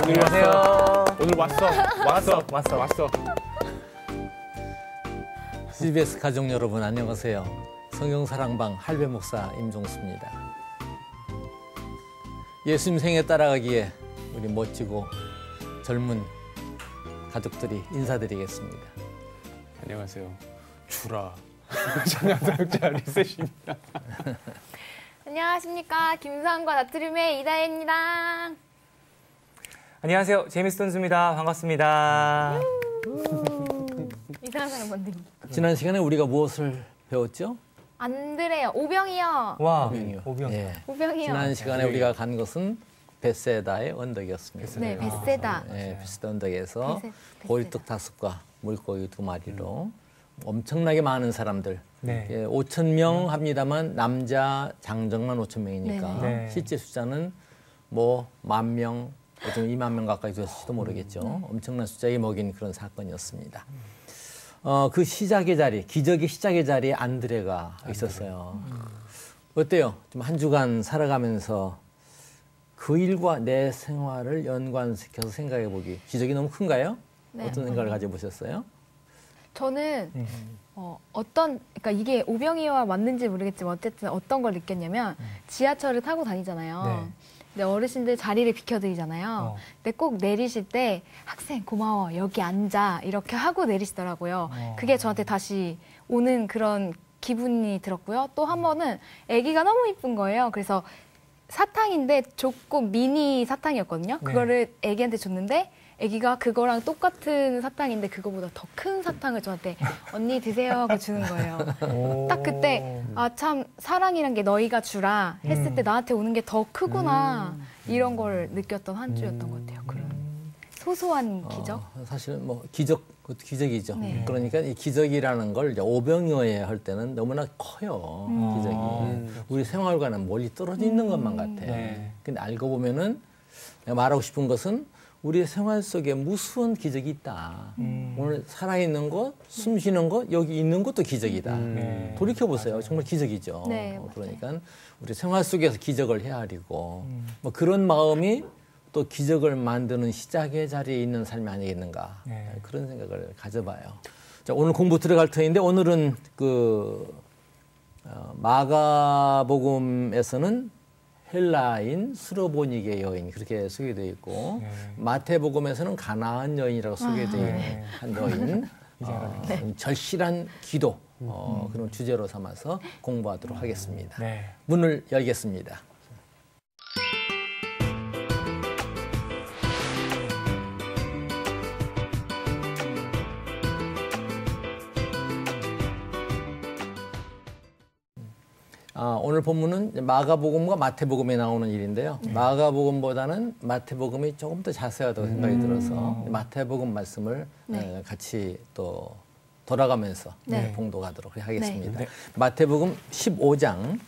안녕하세요. 오늘 왔어. CBS 가족 여러분 안녕하세요. 성경사랑방 할배 목사 임종수입니다. 예수님 생에 따라가기에 우리 멋지고 젊은 가족들이 인사드리겠습니다. 안녕하세요. 주라. 전향사역자 리셋입니다. 안녕하십니까. 김수환과 나트륨의 이다혜입니다. 안녕하세요. 제이미스 돈수입니다. 반갑습니다. 이상한 사람 만들기. 지난 시간에 우리가 무엇을 배웠죠? 안드레요. 오병이요. 와, 오병이요. 오병. 예. 오병이요. 지난 시간에 우리가 간 것은 벳세다의 언덕이었습니다. 네, 벳세다. 예, 벳세다 언덕에서 벳세다. 보리떡 5과 물고기 2마리로 엄청나게 많은 사람들, 네. 예, 5,000명 합니다만 남자 장정만 5,000명이니까 네. 실제 숫자는 뭐 10,000명, 20,000명 가까이 됐을지도 모르겠죠. 엄청난 숫자에 먹인 그런 사건이었습니다. 그 시작의 자리, 기적의 시작의 자리에 안드레가 있었어요. 어때요? 좀 한 주간 살아가면서 그 일과 내 생활을 연관시켜서 생각해 보기. 기적이 너무 큰가요? 네. 어떤 생각을 가져보셨어요? 저는 그러니까 이게 오병이어와 맞는지 모르겠지만 어쨌든 어떤 걸 느꼈냐면 지하철을 타고 다니잖아요. 네. 근데 어르신들 자리를 비켜드리잖아요. 근데 꼭 내리실 때 학생 고마워 여기 앉아 이렇게 하고 내리시더라고요. 그게 저한테 다시 오는 그런 기분이 들었고요. 또 한 번은 아기가 너무 이쁜 거예요. 그래서 사탕인데 조금 미니 사탕이었거든요. 그거를 아기한테 줬는데 아기가 그거랑 똑같은 사탕인데 그거보다 더 큰 사탕을 저한테 언니 드세요 하고 주는 거예요. 딱 그때 아 참 사랑이란 게 너희가 주라 했을 때 나한테 오는 게 더 크구나 이런 걸 느꼈던 한 주였던 것 같아요. 그런 소소한 기적. 사실 뭐 그것도 기적이죠. 네. 그러니까 이 기적이라는 걸 이제 오병이어에 할 때는 너무나 커요. 기적이. 우리 생활과는 멀리 떨어져 있는 것만 같아. 네. 근데 알고 보면은 내가 말하고 싶은 것은 우리 생활 속에 무수한 기적이 있다. 오늘 살아있는 것, 숨 쉬는 것, 여기 있는 것도 기적이다. 돌이켜보세요. 정말 기적이죠. 네, 그러니까 우리 생활 속에서 기적을 헤아리고 뭐 그런 마음이 또 기적을 만드는 시작의 자리에 있는 삶이 아니겠는가. 그런 생각을 가져봐요. 자, 오늘 공부 들어갈 터인데 오늘은 마가복음에서는 헬라인 수로보니게 여인 그렇게 소개되어 있고 마태복음에서는 가나안 여인이라고 소개되어 있는 한 여인 절실한 기도 그런 주제로 삼아서 공부하도록 하겠습니다. 문을 열겠습니다. 오늘 본문은 마가복음과 마태복음에 나오는 일인데요. 마가복음보다는 마태복음이 조금 더 자세하다고 생각이 들어서 마태복음 말씀을 같이 또 돌아가면서 봉독하도록 하겠습니다. 마태복음 15장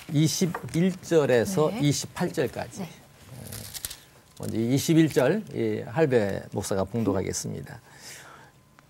21절에서 28절까지. 먼저 21절 할배 목사가 봉독하겠습니다.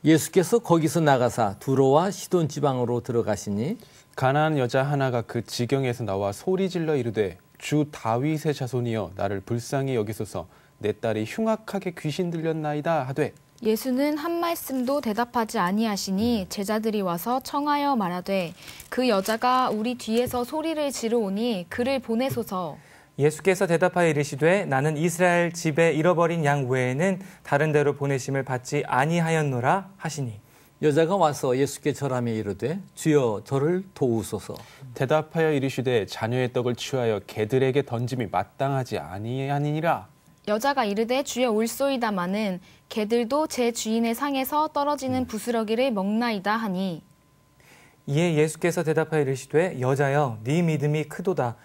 예수께서 거기서 나가사 두로와 시돈 지방으로 들어가시니 가나안 여자 하나가 그 지경에서 나와 소리질러 이르되 주 다윗의 자손이여 나를 불쌍히 여기소서 내 딸이 흉악하게 귀신 들렸나이다 하되 예수는 한 말씀도 대답하지 아니하시니 제자들이 와서 청하여 말하되 그 여자가 우리 뒤에서 소리를 지르오니 그를 보내소서. 예수께서 대답하여 이르시되 나는 이스라엘 집에 잃어버린 양 외에는 다른 데로 보내심을 받지 아니하였노라 하시니 여자가 와서 예수께 절하며 이르되 주여 저를 도우소서. 대답하여 이르시되 자녀의 떡을 취하여 개들에게 던짐이 마땅하지 아니하니라. 여자가 이르되 주여 올소이다마는 개들도 제 주인의 상에서 떨어지는 부스러기를 먹나이다 하니 이에 예수께서 대답하여 이르시되 여자여 네 믿음이 크도다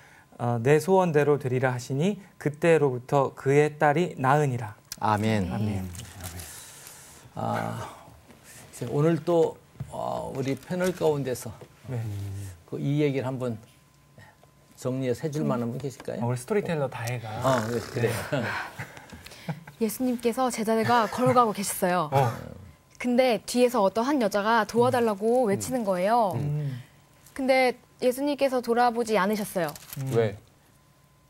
내 소원대로 되리라 하시니 그때로부터 그의 딸이 나으니라. 아멘. 아멘. 오늘 또 우리 패널 가운데서 이 얘기를 한번 정리해서 해줄 만한 분 계실까요? 우리 스토리텔러 다혜가. 그래요. 예수님께서 제자들과 걸어가고 계셨어요. 근데 뒤에서 어떤 한 여자가 도와달라고 외치는 거예요. 근데 예수님께서 돌아보지 않으셨어요. 왜?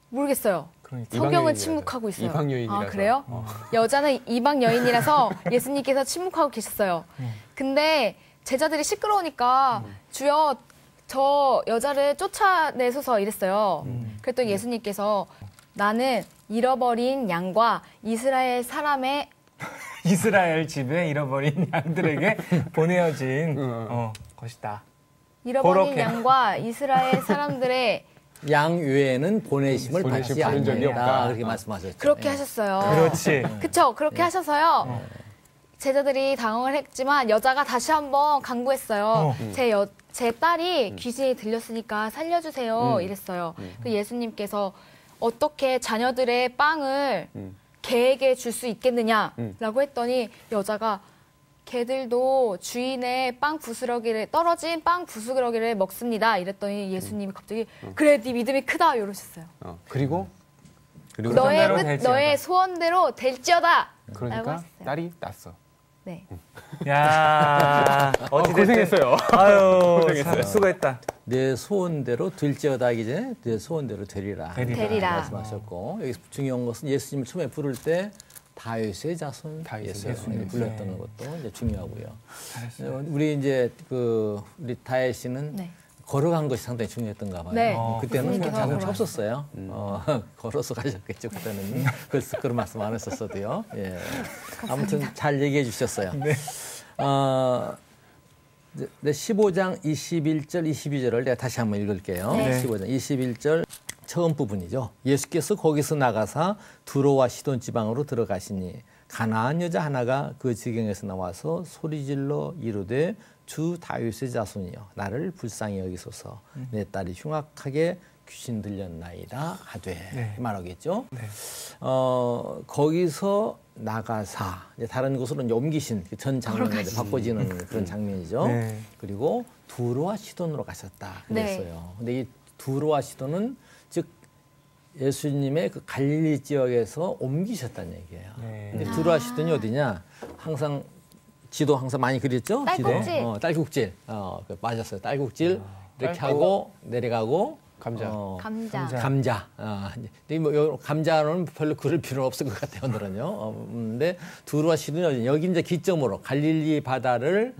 모르겠어요. 그러니까. 성경은 이방 침묵하고 있어요. 이방 여인이라서. 아, 그래요? 여자는 이방 여인이라서 예수님께서 침묵하고 계셨어요. 근데 제자들이 시끄러우니까 주여 저 여자를 쫓아내소서 이랬어요. 그랬더니 예수님께서 나는 잃어버린 양과 이스라엘 사람의 이스라엘 집에 잃어버린 양들에게 보내어진 것이다. 잃어버린 그렇게. 양과 이스라엘 사람들의 양 외에는 보내심을 보내심 받지 받은 적이 않는다. 없다. 그렇게 말씀하셨죠. 그렇게 예. 하셨어요. 그렇지. 그쵸? 그렇게 하셔서요. 제자들이 당황을 했지만 여자가 다시 한번 간구했어요. 제 딸이 귀신이 들렸으니까 살려주세요. 이랬어요. 그 예수님께서 어떻게 자녀들의 빵을 개에게 줄 수 있겠느냐라고 했더니 여자가 개들도 주인의 빵 부스러기를 떨어진 빵 부스러기를 먹습니다. 이랬더니 예수님이 갑자기 그래 네 믿음이 크다 이러셨어요. 그리고 너의 소원대로 뜻 될지어다. 너의 소원대로 될지어다. 라고 그러니까 하셨어요. 딸이 났어. 네. 야, 고생했어요. 아유, 고생했어요. 수고했다. 내 소원대로 될지어다 하기 전에 내 소원대로 되리라. 되리라. 말씀하셨고 여기서 중요한 것은 예수님을 처음에 부를 때 다윗의 자손 다윗의 예수님 불렀던 네. 것도 이제 중요하고요. 잘했어요. 우리 이제 우리 다윗 씨는 네. 걸어간 것이 상당히 중요했던가 봐요. 네. 그때는 예수님께서 자동차 걸어가셨어요. 없었어요. 걸어서 가셨겠죠. 그때는 그래서 그런 말씀 안 했었어도요. 예. 아무튼 잘 얘기해 주셨어요. 네. 15장 21절, 22절을 내가 다시 한번 읽을게요. 네. 15장 21절 처음 부분이죠. 예수께서 거기서 나가사 두로와 시돈 지방으로 들어가시니 가나안 여자 하나가 그 지경에서 나와서 소리질러 이르되 주 다윗의 자손이여 나를 불쌍히 여기소서 내 딸이 흉악하게 귀신 들렸나이다 하되 네. 말하겠죠. 네. 거기서 나가사 이제 다른 곳으로 이제 옮기신 전 장면과 이제 바꿔지는 그런 장면이죠. 네. 그리고 두로와 시돈으로 가셨다 그랬어요. 근데 이 두로와 시돈은 즉 예수님의 그 갈릴리 지역에서 옮기셨다는 얘기예요. 네. 근데 두로와 시돈이 어디냐? 항상 지도 항상 많이 그렸죠? 딸꾹질. 지도. 딸꾹질. 맞았어요. 딸꾹질 이렇게 하고 내려가고 감자. 감자. 감자. 근데 뭐 요 감자는 별로 그럴 필요는 없을 것 같아요, 오늘은요. 근데 두로와 시돈이 여기 이제 기점으로 갈릴리 바다를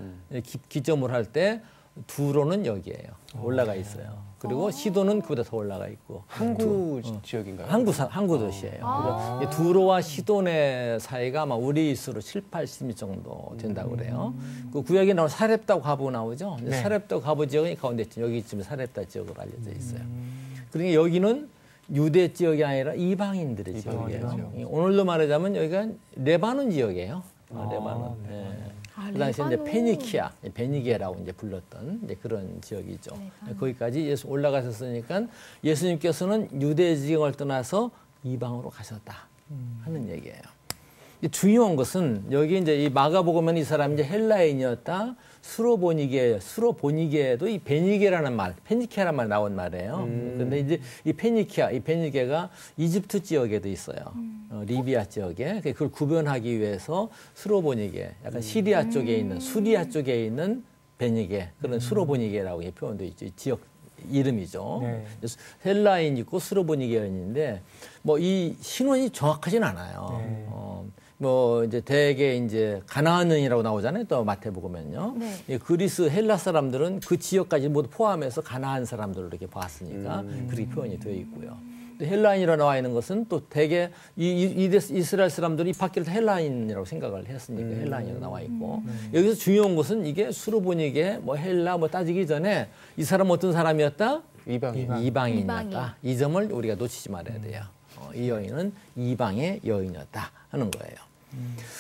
기점으로 할 때 두로는 여기예요. 올라가 있어요. 그리고 시돈은 그보다 더 올라가 있고. 항구 지역인가요? 항구 도시예요. 그래서 두로와 시돈의 사이가 아마 우리 수로 7, 80미 정도 된다고 그래요. 그 구약에 나오는 사렙다 과부 나오죠. 네. 사렙다 과부 지역이 가운데 있죠. 여기쯤에 사렙다 지역으로 알려져 있어요. 그러니까 여기는 유대 지역이 아니라 이방인들의 지역이에요. 오늘로 말하자면 여기가 레바논 지역이에요. 레바논. 예. 그 당시에 이제 페니키아, 베니게라고 이제 불렀던 이제 그런 지역이죠. 거기까지 예수 올라가셨으니까 예수님께서는 유대 지경을 떠나서 이방으로 가셨다 하는 얘기예요. 중요한 것은 여기 이제 이 마가복음에는 이 사람이 이제 헬라인이었다. 수로보니게도 이 베니게라는 말, 페니키아라는 말 나온 말이에요. 그런데 이제 이 베니게가 이집트 지역에도 있어요. 리비아 지역에. 그걸 구별하기 위해서 수로보니게, 약간 시리아 쪽에 있는, 수리아 쪽에 있는 베니게, 그런 수로보니게라고 표현되어 있죠. 이 지역 이름이죠. 네. 헬라인 있고 수로보니게인데 뭐 이 신원이 정확하진 않아요. 네. 뭐 이제 대개 이제 가나안인이라고 나오잖아요. 또 마태복음은요. 네. 이 그리스 헬라 사람들은 그 지역까지 모두 포함해서 가나안 사람들을 이렇게 봤으니까 그렇게 표현이 되어 있고요. 또 헬라인이라고 나와 있는 것은 또 대개 이스라엘 사람들이 이 밖을 헬라인이라고 생각을 했으니까 헬라인이라고 나와 있고 여기서 중요한 것은 이게 수로보니게 뭐 헬라 뭐 따지기 전에 이 사람 어떤 사람이었다? 이방인이었다. 이 점을 우리가 놓치지 말아야 돼요. 이 여인은 이방의 여인이었다 하는 거예요.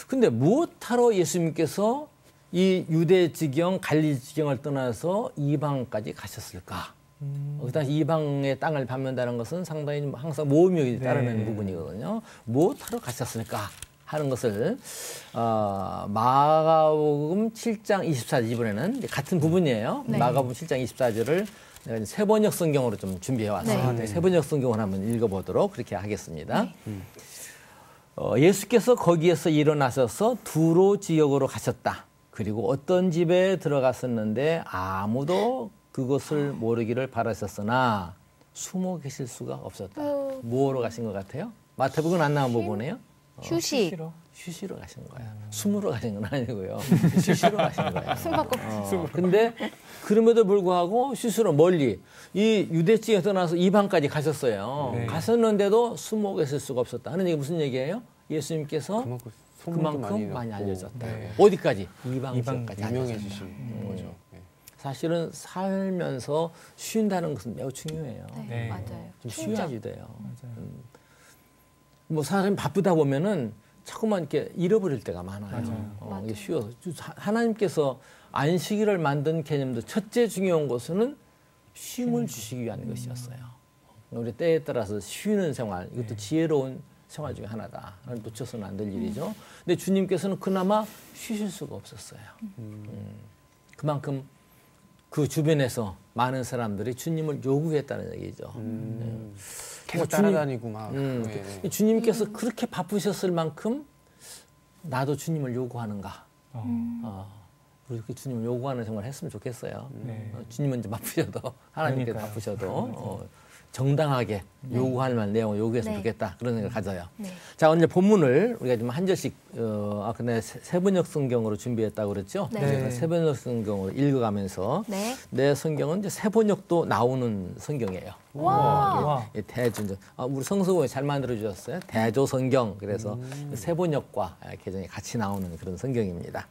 근데 무엇하러 예수님께서 이 유대 지경, 갈릴리 지경을 떠나서 이방까지 가셨을까? 그 당시 이방의 땅을 밟는다는 것은 상당히 항상 모험이 따르는 부분이거든요. 무엇하러 가셨을까? 하는 것을 마가복음 7장 24절 이번에는 같은 부분이에요. 네. 마가복음 7장 24절을 내가 세번역 성경으로 좀 준비해 왔어요. 네. 세번역 성경을 한번 읽어보도록 그렇게 하겠습니다. 예수께서 거기에서 일어나셔서 두로 지역으로 가셨다. 그리고 어떤 집에 들어갔었는데 아무도 그것을 모르기를 바라셨으나 숨어 계실 수가 없었다. 뭐로 가신 것 같아요? 마태복음 안 나온 부분이에요? 휴식. 휴시로 가신 거야. 숨으로 가신 건 아니고요. 휴시로 가신 거예요. 숨바꼭질. 근데 그럼에도 불구하고 휴시로 멀리 이 유대 지역에 떠나서 이방까지 가셨어요. 네. 가셨는데도 숨어 계실 수가 없었다. 하는 얘기 무슨 얘기예요? 예수님께서 소문도 그만큼 많이 났고, 알려졌다. 네. 어디까지? 이방 이방 지역까지 유명해지신 알려졌다. 거죠. 네. 사실은 살면서 쉰다는 것은 매우 중요해요. 네, 네. 맞아요. 좀 충전. 쉬어야지 돼요. 맞아요. 뭐 사람이 바쁘다 보면은 자꾸만 이렇게 잃어버릴 때가 많아요. 맞아요. 이게 쉬어서 하나님께서 안식일을 만든 개념도 첫째 중요한 것은 쉼을 주시기 위한 것이었어요. 우리 때에 따라서 쉬는 생활, 이것도 지혜로운 생활 중에 하나다. 놓쳐서는 안 될 일이죠. 근데 주님께서는 그나마 쉬실 수가 없었어요. 그만큼 그 주변에서 많은 사람들이 주님을 요구했다는 얘기죠. 계속 주님- 따라다니고 막. 네. 주님께서 그렇게 바쁘셨을 만큼 나도 주님을 요구하는가? 그렇게 주님을 요구하는 생활을 했으면 좋겠어요. 네. 주님은 이제 바쁘셔도 하나님께서 그러니까요. 바쁘셔도 정당하게 요구할 만한 내용을 요구했으면 네. 좋겠다 그런 생각을 가져요. 네. 자 오늘 본문을 우리가 좀 한 절씩 아까 내가 세번역 성경으로 준비했다고 그랬죠? 네. 세번역 성경으로 읽어가면서 네. 내 성경은 이제 세번역도 나오는 성경이에요. 와. 예, 대준전. 우리 성서공회 잘 만들어 주셨어요. 대조 성경. 그래서 세번역과 개정이 같이 나오는 그런 성경입니다.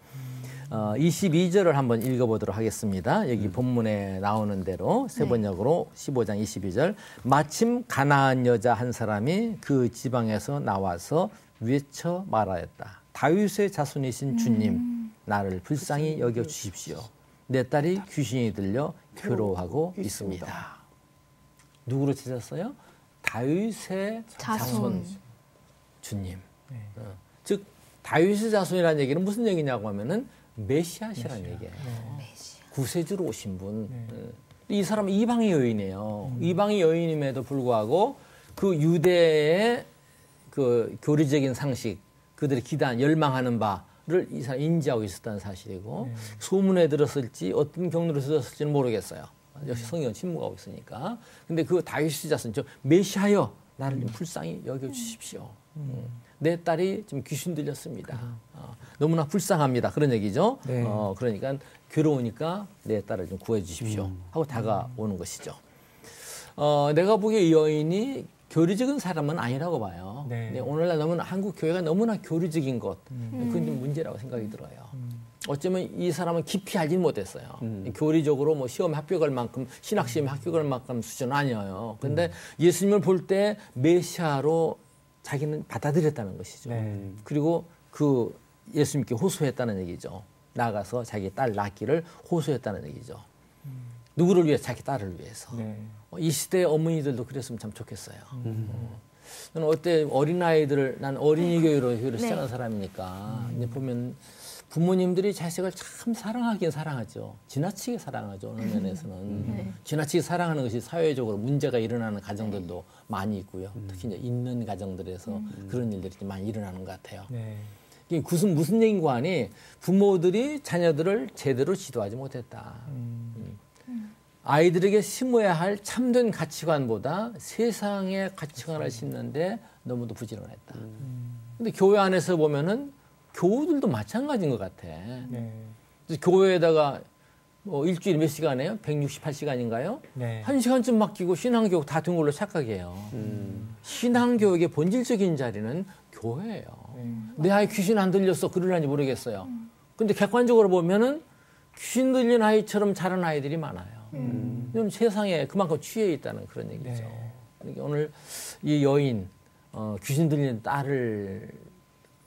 22절을 한번 읽어보도록 하겠습니다. 여기 본문에 나오는 대로 세번역으로 15장 22절. 마침 가나안 여자 한 사람이 그 지방에서 나와서 외쳐 말하였다. 다윗의 자손이신 주님, 나를 불쌍히 여겨 주십시오. 내 딸이 귀신이 들려 괴로워하고 있습니다. 누구로 찾았어요? 다윗의 자손 주님. 즉 다윗의 자손이라는 얘기는 무슨 얘기냐고 하면은 메시아시라는 얘기예요. 구세주로 오신 분. 이 사람은 이방의 여인이에요. 이방의 여인임에도 불구하고 그 유대의 그 교리적인 상식, 그들의 기단, 열망하는 바를 이 사람이 인지하고 있었다는 사실이고 소문에 들었을지 어떤 경로로 들었을지는 모르겠어요. 역시 성경은 침묵하고 있으니까. 근데 그 다윗의 자손, 저 메시아여 나를 좀 불쌍히 여겨주십시오. 내 딸이 좀 귀신 들렸습니다. 너무나 불쌍합니다. 그런 얘기죠. 네. 그러니까 괴로우니까 내 딸을 좀 구해 주십시오. 하고 다가오는 것이죠. 내가 보기에 이 여인이 교리적인 사람은 아니라고 봐요. 네. 근데 오늘날 너무나 한국 교회가 너무나 교리적인 것, 그건 좀 문제라고 생각이 들어요. 어쩌면 이 사람은 깊이 알진 못했어요. 교리적으로 뭐 시험에 합격할 만큼 신학 시험에 합격할 만큼 수준은 아니에요. 근데 예수님을 볼 때 메시아로 자기는 받아들였다는 것이죠. 네. 그리고 그 예수님께 호소했다는 얘기죠. 나가서 자기 딸 낳기를 호소했다는 얘기죠. 누구를 위해? 자기 딸을 위해서. 네. 이 시대의 어머니들도 그랬으면 참 좋겠어요. 저는 어때 어린아이들을, 난 어린이 교회로 시작한 사람이니까 이제 보면 부모님들이 자식을 참 사랑하긴 사랑하죠. 지나치게 사랑하죠. 어느 면에서는. 지나치게 사랑하는 것이 사회적으로 문제가 일어나는 가정들도 많이 있고요. 특히 이제 있는 가정들에서 그런 일들이 좀 많이 일어나는 것 같아요. 네. 이게 무슨 얘기인고 하니 부모들이 자녀들을 제대로 지도하지 못했다. 아이들에게 심어야 할 참된 가치관보다 세상의 가치관을 심는데 너무도 부지런했다. 근데 교회 안에서 보면은 교우들도 마찬가지인 것 같아. 네. 교회에다가 뭐 일주일에 몇 시간이에요? 168시간인가요? 네. 1시간쯤 맡기고 신앙교육 다 된 걸로 착각해요. 신앙교육의 본질적인 자리는 교회예요. 내 아이 귀신 안 들렸어. 그러려니 모르겠어요. 근데 객관적으로 보면은 귀신 들린 아이처럼 자란 아이들이 많아요. 이건 세상에 그만큼 취해 있다는 그런 얘기죠. 네. 그러니까 오늘 이 여인, 귀신 들린 딸을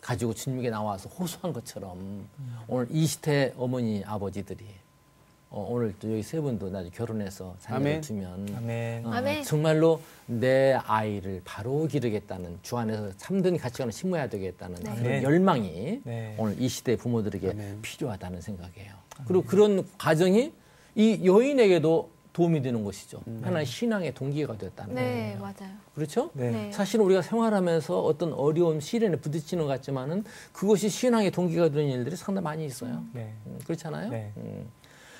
가지고 주님께 나와서 호소한 것처럼 오늘 이 시대 어머니, 아버지들이 오늘 또 여기 세 분도 나중에 결혼해서 자녀를 아멘. 두면 아멘. 아멘. 정말로 내 아이를 바로 기르겠다는 주 안에서 참된 가치관을 심어야 되겠다는 그런 아멘. 열망이 네. 오늘 이 시대 부모들에게 아멘. 필요하다는 생각이에요. 그리고 그런 과정이 이 여인에게도 도움이 되는 것이죠. 하나의 신앙의 동기가 됐다는 네, 거예요. 맞아요. 그렇죠? 네. 네. 사실 우리가 생활하면서 어떤 어려움, 시련에 부딪히는 것 같지만은 그것이 신앙의 동기가 되는 일들이 상당히 많이 있어요. 네. 그렇잖아요. 네.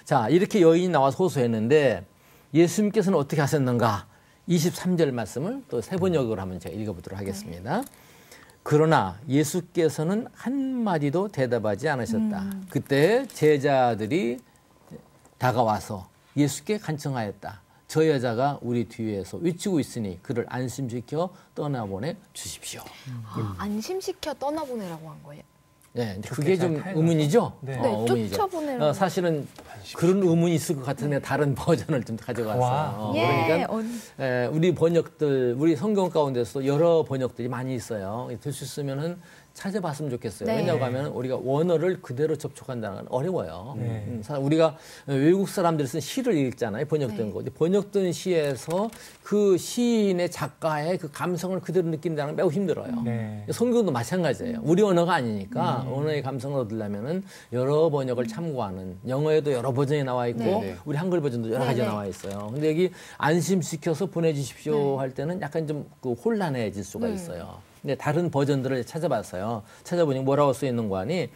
자, 이렇게 여인이 나와서 호소했는데 예수님께서는 어떻게 하셨는가? 23절 말씀을 또 세 번역으로 한번 제가 읽어보도록 하겠습니다. 그러나 예수께서는 한마디도 대답하지 않으셨다. 그때 제자들이 다가와서 예수께 간청하였다. 저 여자가 우리 뒤에서 외치고 있으니 그를 안심시켜 떠나보내 주십시오. 안심시켜 떠나보내라고 한 거예요? 네, 그게 좀 의문이죠? 네. 의문이죠. 쫓아보내라고. 사실은 그런 의문이 있을 것 같은데 다른 버전을 좀 가져갔어요. 그러니까 우리 번역들, 우리 성경 가운데서 여러 번역들이 많이 있어요. 될 수 있으면은 찾아봤으면 좋겠어요. 네. 왜냐고 하면 우리가 원어를 그대로 접촉한다는 건 어려워요. 네. 우리가 외국 사람들이 쓴 시를 읽잖아요. 번역된 거. 번역된 시에서 그 시인의 작가의 그 감성을 그대로 느낀다는 건 매우 힘들어요. 네. 성경도 마찬가지예요. 우리 언어가 아니니까 언어의 감성을 얻으려면은 여러 번역을 참고하는, 영어에도 여러 버전이 나와 있고 네. 우리 한글 버전도 여러 가지 네. 나와 있어요. 근데 여기 안심시켜서 보내주십시오 할 때는 약간 좀 그 혼란해질 수가 있어요. 근데 다른 버전들을 찾아봤어요. 찾아보니 뭐라고 써 있는 거 아니?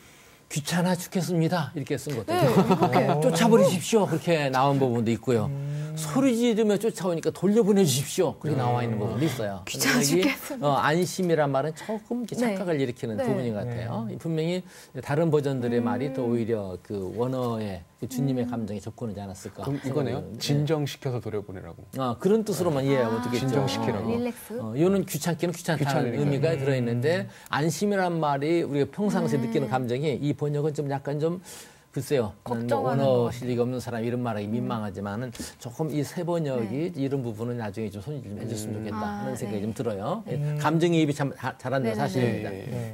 귀찮아 죽겠습니다. 이렇게 쓴 것도 쫓아버리십시오. 그렇게 나온 부분도 있고요. 소리 지르며 쫓아오니까 돌려보내주십시오. 그렇게 나와 있는 부분도 있어요. 귀찮아 죽겠습니다. 안심이란 말은 조금 이렇게 착각을 일으키는 부분인 것 같아요. 분명히 다른 버전들의 말이 더 오히려 그 원어의 그 주님의 감정에 접근하지 않았을까. 그럼 이거네요. 진정시켜서 돌려보내라고. 그런 뜻으로만 이해하면 되겠죠. 진정시키라고. 릴렉스. 이거는 귀찮기는 귀찮다는 귀찮으니까. 의미가 들어있는데 안심이란 말이 우리가 평상시에 느끼는 감정이 이 번역은 좀 약간 좀 글쎄요. 걱정하는 언어 것 실력이 없는 사람 이런 말하기 민망하지만은 조금 이 세 번역이 이런 부분은 나중에 좀 손질 좀 해줬으면 좋겠다 하는 생각이 좀 들어요. 감정이입이 참 잘한 건 사실입니다.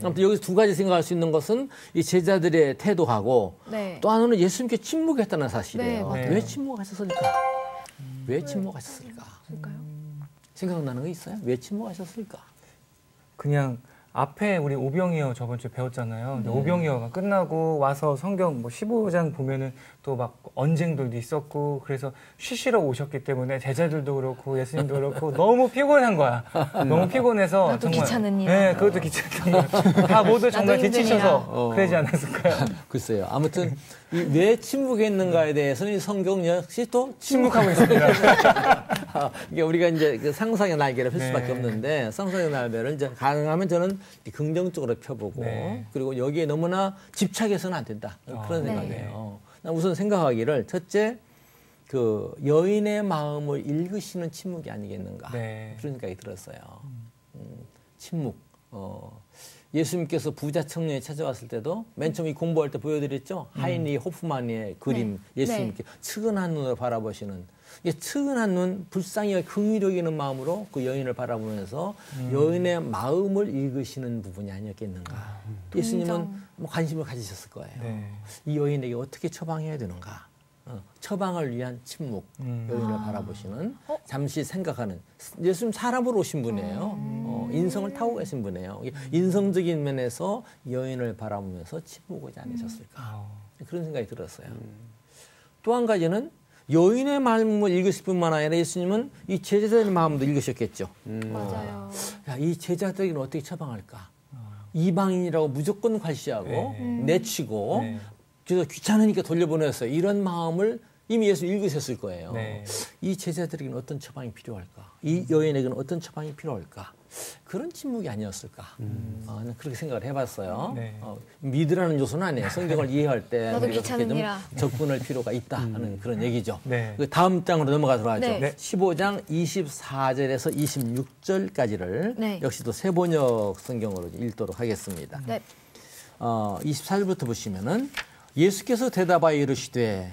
아무튼 여기서 두 가지 생각할 수 있는 것은 이 제자들의 태도하고 또 하나는 예수님께 침묵했다는 사실이에요. 네, 왜 침묵하셨을까? 왜 침묵하셨을까? 생각나는 거 있어요? 왜 침묵하셨을까? 그냥 앞에 우리 오병이어 저번 주에 배웠잖아요. 근데 오병이어가 끝나고 와서 성경 뭐 15장 보면은 또 막 언쟁들도 있었고 그래서 쉬시러 오셨기 때문에 제자들도 그렇고 예수님도 그렇고 너무 피곤한 거야. 너무 피곤해서 나도 정말 귀찮은 일. 네, 그것도 귀찮던 거야. 다 모두 정말 나도 지치셔서 그러지 않았을까요? 글쎄요. 아무튼 이 왜 침묵했는가에 대해서는 이 성경 역시 또 침묵하고 있습니다. 이게 우리가 이제 그 상상의 날개를 펼 네. 수밖에 없는데 상상의 날개를 이제 가능하면 저는 긍정적으로 펴보고 네. 그리고 여기에 너무나 집착해서는 안 된다 그런 네. 생각이에요. 난 우선 생각하기를 첫째 그 여인의 마음을 읽으시는 침묵이 아니겠는가 네. 그런 생각이 들었어요. 침묵. 예수님께서 부자 청년이 찾아왔을 때도 맨 처음 이 공부할 때 보여드렸죠. 하이니 호프만의 그림 예수님께 측은한 눈으로 바라보시는 측은한 눈, 불쌍히 긍휼히 여기는 마음으로 그 여인을 바라보면서 여인의 마음을 읽으시는 부분이 아니었겠는가. 예수님은 뭐 관심을 가지셨을 거예요. 네. 이 여인에게 어떻게 처방해야 되는가. 처방을 위한 침묵, 여인을 바라보시는 잠시 생각하는 예수님 사람으로 오신 분이에요. 인성을 타고 계신 분이에요. 인성적인 면에서 여인을 바라보면서 침묵하지 않으셨을까. 그런 생각이 들었어요. 또 한 가지는 여인의 마음을 읽으실 뿐만 아니라 예수님은 이 제자들의 마음도 읽으셨겠죠. 맞아요. 야, 이 제자들에게는 어떻게 처방할까? 이방인이라고 무조건 괄시하고 내치고 네. 그래서 귀찮으니까 돌려보냈어요. 이런 마음을 이미 예수 읽으셨을 거예요. 네. 이 제자들에게는 어떤 처방이 필요할까? 이 여인에게는 어떤 처방이 필요할까? 그런 침묵이 아니었을까? 나는 그렇게 생각을 해봤어요. 네. 믿으라는 요소는 아니에요. 성경을 이해할 때 나도 우리가 그렇게 좀 귀찮으니라. 접근할 필요가 있다 하는 그런 얘기죠. 네. 그 다음 장으로 넘어가도록 하죠. 네. 15장 24절에서 26절까지를 네. 역시 또 세번역 성경으로 읽도록 하겠습니다. 네. 24절부터 보시면은 예수께서 대답하여 이르시되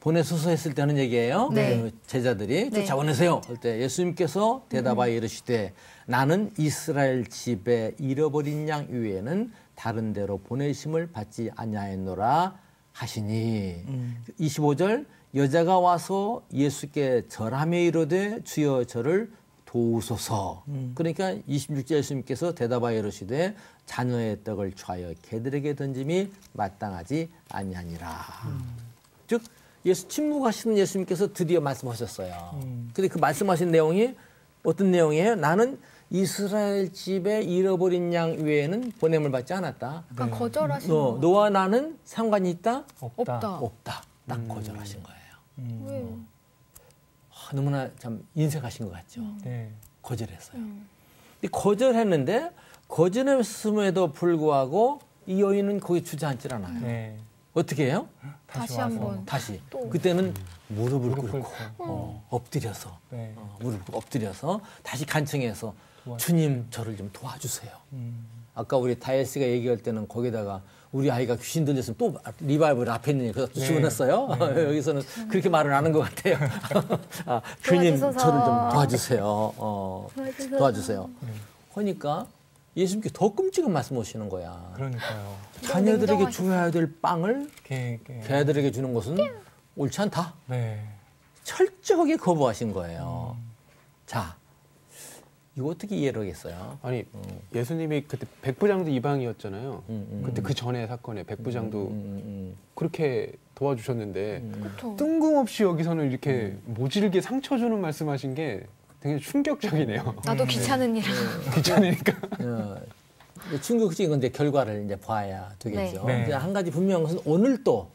보내소서 했을 때 하는 얘기예요. 네. 그 제자들이 네. 쫓아보내세요. 할 때 예수님께서 대답하여 이르시되 나는 이스라엘 집에 잃어버린 양 이외에는 다른 데로 보내심을 받지 아니하였노라 하시니 25절 여자가 와서 예수께 절하며 이르되 주여 저를 도우소서. 그러니까 26절 예수님께서 대답하여 이르시되 자녀의 떡을 취하여 개들에게 던짐이 마땅하지 아니하니라. 즉 침묵하시는 예수님께서 드디어 말씀하셨어요. 근데 그 말씀하신 내용이 어떤 내용이에요? 나는 이스라엘 집에 잃어버린 양 외에는 보냄을 받지 않았다. 약간 거절하시는 거. 너와 나는 상관이 있다? 없다. 없다. 딱 거절하신 거예요. 왜? 너무나 참 인색하신 것 같죠. 네. 거절했어요. 근데 거절했는데 거절했음에도 불구하고 이 여인은 거기 주저앉질 않아요. 네. 어떻게 해요? 다시 와서. 한번. 다시. 또. 그때는 무릎을 무릎 꿇고 꿇고. 엎드려서 네. 무릎 꿇고 엎드려서 다시 간청해서 주님 저를 좀 도와주세요. 아까 우리 다혜 씨가 얘기할 때는 거기다가 우리 아이가 귀신 들렸으면 또 리바이벌 앞에 있는 그래서 네. 지원했어요. 여기서는 그렇게 말을 안 한 것 같아요. 주님 도와주소서. 저를 좀 도와주세요. 도와주소서. 도와주세요. 그러니까 예수님께 더 끔찍한 말씀 하시는 거야. 그러니까요. 자녀들에게 냉정하셨어요. 줘야 될 빵을 걔. 걔들에게 주는 것은 옳지 않다. 네. 철저하게 거부하신 거예요. 자, 이거 어떻게 이해를 하겠어요? 아니 예수님이 그때 백부장도 이방이었잖아요. 그때 그 전에 사건에 백부장도 그렇게 도와주셨는데 그쵸. 뜬금없이 여기서는 이렇게 모질게 상처 주는 말씀하신 게 되게 충격적이네요. 나도 귀찮은 일. 귀찮으니까. 충격적인 건데 결과를 이제 봐야 되겠죠. 네. 근데 한 가지 분명한 것은 오늘 또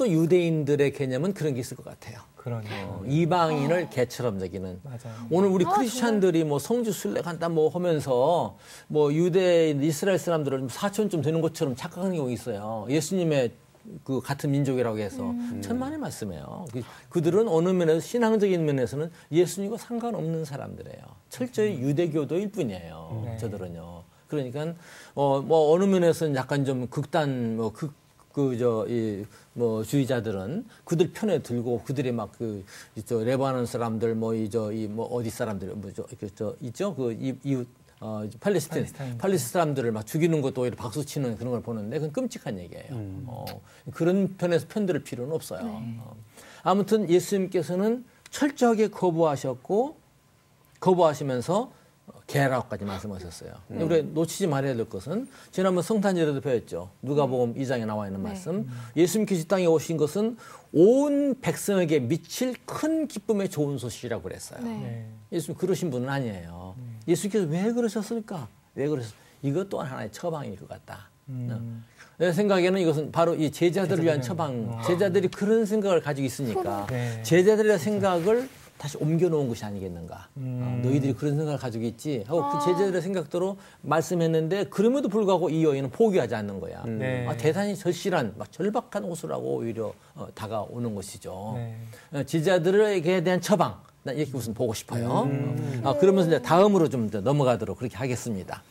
유대인들의 개념은 그런 게 있을 것 같아요. 그러네요. 이방인을 개처럼 여기는. 맞아요. 오늘 우리 크리스찬들이 뭐 성주 순례간다 뭐 하면서 뭐 유대인 이스라엘 사람들을 사촌쯤 되는 것처럼 착각하는 경우가 있어요. 예수님의 그 같은 민족이라고 해서 천만의 말씀이에요. 그들은 어느 면에서 신앙적인 면에서는 예수님과 상관없는 사람들이에요. 철저히 유대교도일 뿐이에요. 네. 저들은요. 그러니까 뭐 어느 면에서는 약간 좀 극단 주의자들은 그들 편에 들고 그들이 막 레바논 사람들 어디 사람들 있죠 이웃 팔레스타인 사람들을 막 죽이는 것도 오히려 박수 치는 그런 걸 보는데 그건 끔찍한 얘기예요. 그런 편에서 편들 필요는 없어요. 아무튼 예수님께서는 철저하게 거부하시면서 개라고까지 말씀하셨어요. 우리 놓치지 말아야 될 것은 지난번 성탄절에도 배웠죠. 누가복음 2장에 나와 있는 말씀. 예수님께서 이 땅에 오신 것은 온 백성에게 미칠 큰 기쁨의 좋은 소식이라고 그랬어요. 네. 예수님 그러신 분은 아니에요. 예수님께서 왜 그러셨을까? 왜 그러셨을까? 이것 또한 하나의 처방일 것 같다. 내 생각에는 이것은 바로 이 제자들을 위한 처방. 제자들이 그런 생각을 가지고 있으니까 네. 제자들의 생각을 다시 옮겨놓은 것이 아니겠는가. 너희들이 그런 생각을 가지고 있지 하고 그 제자들의 생각대로 말씀했는데 그럼에도 불구하고 이 여인은 포기하지 않는 거야. 네. 대단히 절실한 막 절박한 호소라고 오히려 다가오는 것이죠. 네. 제자들에게 대한 처방. 난 이렇게 우선 보고 싶어요. 그러면서 이제 다음으로 좀 넘어가도록 그렇게 하겠습니다.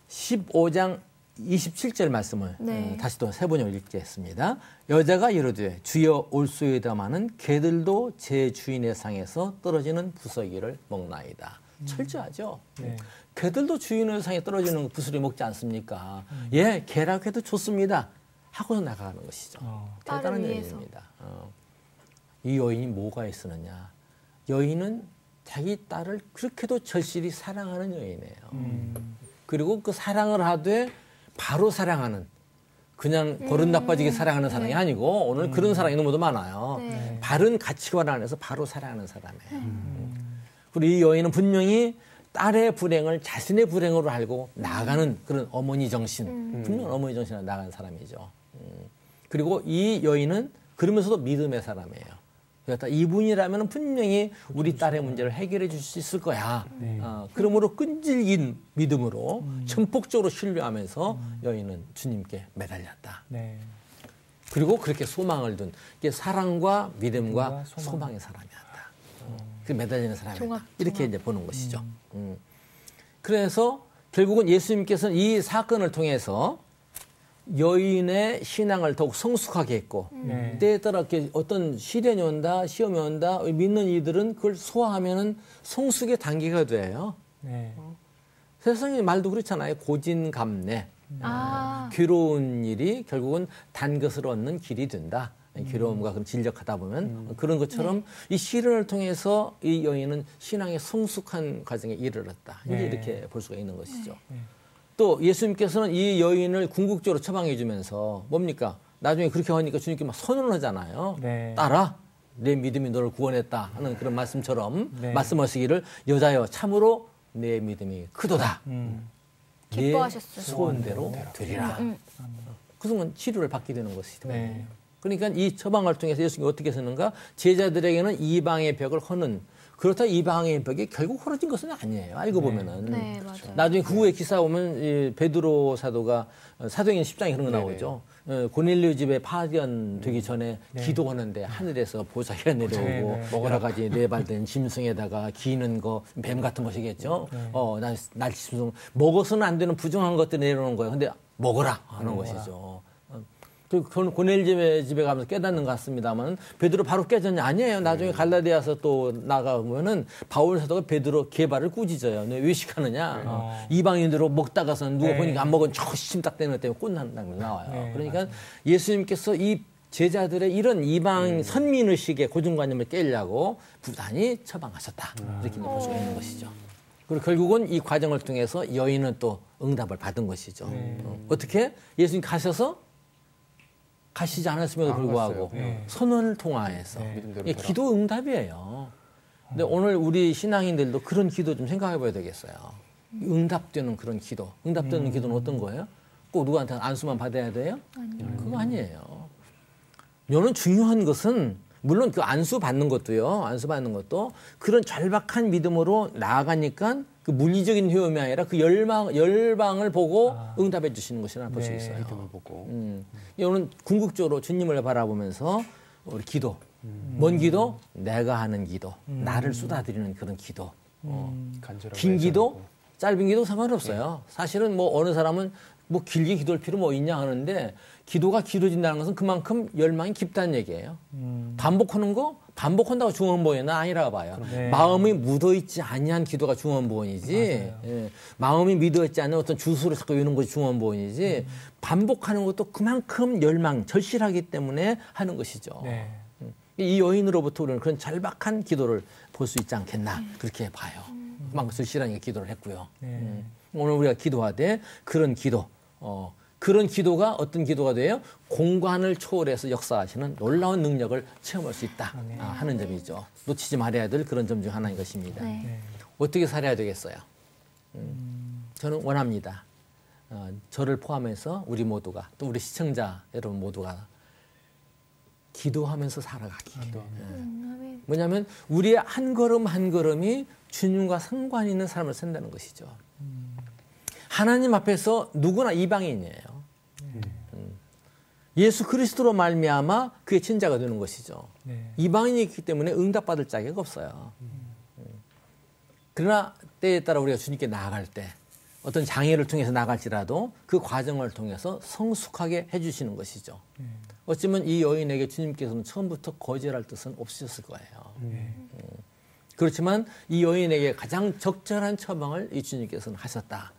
15장 27절 말씀을 네. 다시 또 세 번역을 읽겠습니다. 여자가 이르되 주여 올소이다마는 개들도 제 주인의 상에서 떨어지는 부스러기를 먹나이다. 철저하죠. 네. 개들도 주인의 상에 떨어지는 부스러기 먹지 않습니까? 예, 개라고 해도 좋습니다. 하고 나가는 것이죠. 대단한 딸을 위해서. 여인입니다. 이 여인이 뭐가 있었느냐. 여인은 자기 딸을 그렇게도 절실히 사랑하는 여인이에요. 그리고 그 사랑을 하되 바로 사랑하는 그냥 버릇 나빠지게 사랑하는 사랑이 아니고 오늘 그런 사랑이 너무도 많아요. 네. 바른 가치관 안에서 바로 사랑하는 사람이에요. 그리고 이 여인은 분명히 딸의 불행을 자신의 불행으로 알고 나가는 그런 어머니 정신, 분명 어머니 정신으로 나간 사람이죠. 그리고 이 여인은 그러면서도 믿음의 사람이에요. 그러니까 이분이라면 분명히 우리 딸의 문제를 해결해 줄 수 있을 거야. 그러므로 끈질긴 믿음으로 전폭적으로 신뢰하면서 여인은 주님께 매달렸다. 네. 그리고 그렇게 소망을 둔 이게 사랑과 믿음과 믿음과 소망의 사람이었다. 그 매달리는 사람이었다. 이렇게 이제 보는 것이죠. 그래서 결국은 예수님께서는 이 사건을 통해서 여인의 신앙을 더욱 성숙하게 했고 네. 때에 따라 이렇게 어떤 시련이 온다, 시험이 온다, 믿는 이들은 그걸 소화하면은 성숙의 단계가 돼요. 네. 세상의 말도 그렇잖아요. 고진감래. 아. 괴로운 일이 결국은 단 것을 얻는 길이 된다. 괴로움과 그럼 진력하다 보면 그런 것처럼 이 시련을 통해서 이 여인은 신앙의 성숙한 과정에 이르렀다. 이제 네. 이렇게 볼 수가 있는 것이죠. 또 예수님께서는 이 여인을 궁극적으로 처방해 주면서 뭡니까? 나중에 그렇게 하니까 주님께 막 선언하잖아요. 네. 딸아, 내 믿음이 너를 구원했다 하는 그런 말씀처럼 네. 말씀하시기를 여자여 참으로 내 믿음이 크도다. 내 기뻐하셨어요. 소원대로 되리라. 그 순간 치료를 받게 되는 것이죠. 네. 그러니까 이 처방을 통해서 예수님이 어떻게 쓰는가? 제자들에게는 이방의 벽을 허는 그렇다 이방의 벽이 결국 헐어진 것은 아니에요. 알고 보면은. 네, 맞아요. 나중에 그 후에 기사 보면 이 베드로 사도가 사도행전 10장에 그런 거 나오죠. 고넬료 집에 파견되기 전에 기도하는데 하늘에서 보자기가 내려오고 여러 가지 네발된 짐승에다가 기는 거, 뱀 같은 것이겠죠. 날짐승 먹어서는 안 되는 부정한 것들이 내려오는 거예요. 근데 먹어라 하는 것이죠. 고넬 집에 가면서 깨닫는 것 같습니다만 베드로 바로 깨졌냐? 아니에요. 나중에 갈라디아서 또 나가보면은 바울 사도가 베드로 개발을 꾸짖어요. 너 외식하느냐? 이방인으로 먹다가서는 누가 보니까 안 먹은 저 심딱대는 것 때문에 꼰난다는 거 나와요. 그러니까 예수님께서 이 제자들의 이런 이방 선민의식의 고정관념을 깨려고 부단히 처방하셨다. 이렇게 볼 수가 있는 것이죠. 그리고 결국은 이 과정을 통해서 여인은 또 응답을 받은 것이죠. 어떻게? 예수님 가시지 않았음에도 불구하고 선언을 통하여서 기도 응답이에요. 근데 오늘 우리 신앙인들도 그런 기도 좀 생각해 봐야 되겠어요. 응답되는 그런 기도. 응답되는 기도는 어떤 거예요? 꼭 누구한테 안수만 받아야 돼요? 아니요. 그거 아니에요. 여는 중요한 것은 물론 그 안수 받는 것도요. 안수 받는 것도 그런 절박한 믿음으로 나아가니까 그 물리적인 효험이 아니라 그 열방을 보고 응답해 주시는 것이라 볼 수 있어요. 믿음을 보고. 이거는 궁극적으로 주님을 바라보면서 우리 기도. 뭔 기도? 내가 하는 기도. 나를 쏟아드리는 그런 기도. 긴 기도, 짧은 기도 상관없어요. 사실은 뭐 어느 사람은 뭐 길게 기도할 필요 뭐 있냐 하는데 기도가 길어진다는 것은 그만큼 열망이 깊다는 얘기예요. 반복하는 거 반복한다고 중언부원은 아니라 봐요. 마음이 묻어있지 아니한 기도가 중언부원이지 마음이 묻어있지 않은 어떤 주소를 자꾸 외우는 것이 중언부원이지 반복하는 것도 그만큼 열망, 절실하기 때문에 하는 것이죠. 이 여인으로부터 우리는 그런 절박한 기도를 볼 수 있지 않겠나 그렇게 봐요. 그만큼 절실하게 기도를 했고요. 오늘 우리가 기도하되 그런 기도 그런 기도가 어떤 기도가 돼요? 공간을 초월해서 역사하시는 놀라운 능력을 체험할 수 있다 하는 점이죠. 놓치지 말아야 될 그런 점 중 하나인 것입니다. 어떻게 살아야 되겠어요? 저는 원합니다. 저를 포함해서 우리 모두가 또 우리 시청자 여러분 모두가 기도하면서 살아가기. 뭐냐면 우리의 한 걸음 한 걸음이 주님과 상관 있는 삶을 산다는 것이죠. 하나님 앞에서 누구나 이방인이에요. 예수 그리스도로 말미암아 그의 친자가 되는 것이죠. 이방인이기 때문에 응답받을 자격 없어요. 그러나 때에 따라 우리가 주님께 나아갈 때 어떤 장애를 통해서 나갈지라도 그 과정을 통해서 성숙하게 해주시는 것이죠. 어쩌면 이 여인에게 주님께서는 처음부터 거절할 뜻은 없으셨을 거예요. 그렇지만 이 여인에게 가장 적절한 처방을 이 주님께서는 하셨다.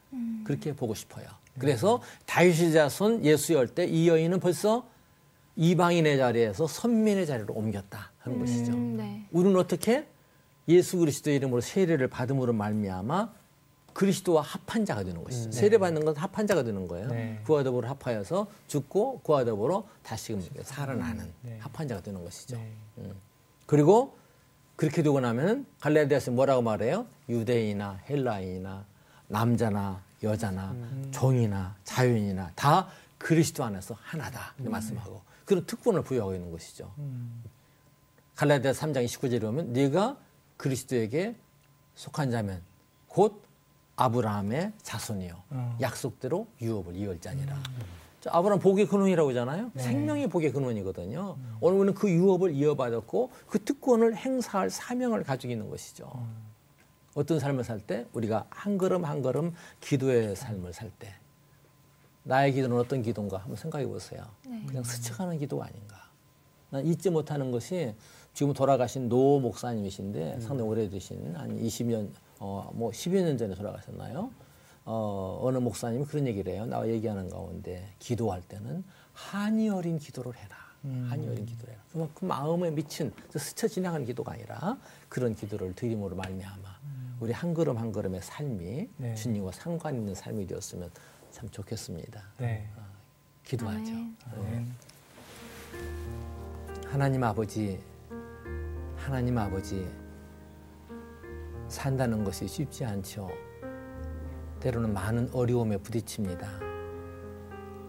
그렇게 보고 싶어요. 그래서 다윗의 자손 예수의 할 때 이 여인은 벌써 이방인의 자리에서 선민의 자리로 옮겼다 하는 것이죠. 우리는 어떻게 예수 그리스도의 이름으로 세례를 받음으로 말미암아 그리스도와 합한 자가 되는 것이죠. 세례 받는 건 합한 자가 되는 거예요. 그와 더불어 합하여서 죽고 그와 더불어 다시금 살아나는 합한 자가 되는 것이죠. 그리고 그렇게 되고 나면 갈라디아서 뭐라고 말해요? 유대인이나 헬라인이나 남자나 여자나 종이나 자유인이나 다 그리스도 안에서 하나다 이렇게 말씀하고 그런 특권을 부여하고 있는 것이죠. 갈라디아서 3장 29절에 보면 네가 그리스도에게 속한 자면 곧 아브라함의 자손이요 약속대로 유업을 이을 자니라. 아브라함 복의 근원이라고 하잖아요. 생명이 복의 근원이거든요. 오늘 우리는 그 유업을 이어받았고 그 특권을 행사할 사명을 가지고 있는 것이죠. 어떤 삶을 살 때 우리가 한 걸음 한 걸음 기도의 삶을 살 때 나의 기도는 어떤 기도인가 한번 생각해 보세요. 그냥 스쳐가는 기도가 아닌가. 난 잊지 못하는 것이 지금 돌아가신 노 목사님이신데 상당히 오래되신 한 20년 뭐 10여 년 전에 돌아가셨나요? 어느 목사님이 그런 얘기를 해요. 나와 얘기하는 가운데 기도할 때는 한이 어린 기도를 해라. 한이 어린 기도를 해라. 그만큼 마음에 미친 스쳐 지나가는 기도가 아니라 그런 기도를 드림으로 말미암아 우리 한 걸음 한 걸음의 삶이 주님과 상관 있는 삶이 되었으면 참 좋겠습니다. 기도하죠. 하나님 아버지 산다는 것이 쉽지 않죠. 때로는 많은 어려움에 부딪힙니다.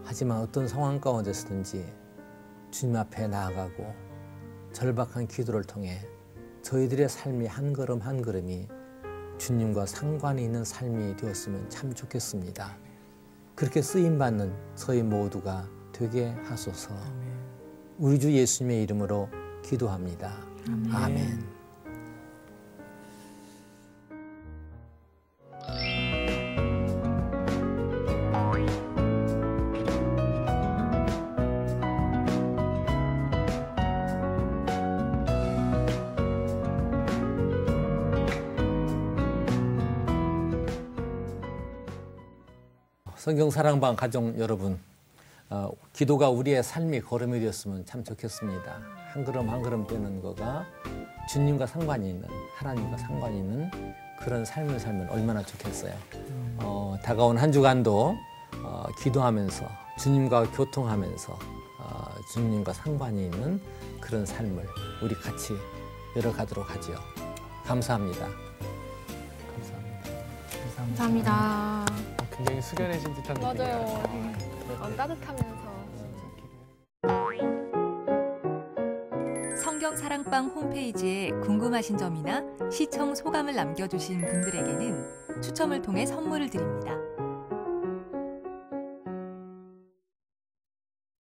하지만 어떤 상황 가운데서든지 주님 앞에 나아가고 절박한 기도를 통해 저희들의 삶이 한 걸음 한 걸음이 주님과 상관이 있는 삶이 되었으면 참 좋겠습니다. 그렇게 쓰임받는 저희 모두가 되게 하소서. 우리 주 예수님의 이름으로 기도합니다. 아멘. 성경 사랑방 가족 여러분, 기도가 우리의 삶이 걸음이 되었으면 참 좋겠습니다. 한 걸음 한 걸음 떼는 거가 주님과 상관이 있는, 하나님과 상관이 있는 그런 삶을 살면 얼마나 좋겠어요. 다가온 한 주간도 기도하면서 주님과 교통하면서 주님과 상관이 있는 그런 삶을 우리 같이 열어가도록 하죠. 감사합니다. 감사합니다. 굉장히 숙연해진 듯한 느낌이 맞아요. 따뜻하면서. 성경 사랑방 홈페이지에 궁금하신 점이나 시청 소감을 남겨주신 분들에게는 추첨을 통해 선물을 드립니다.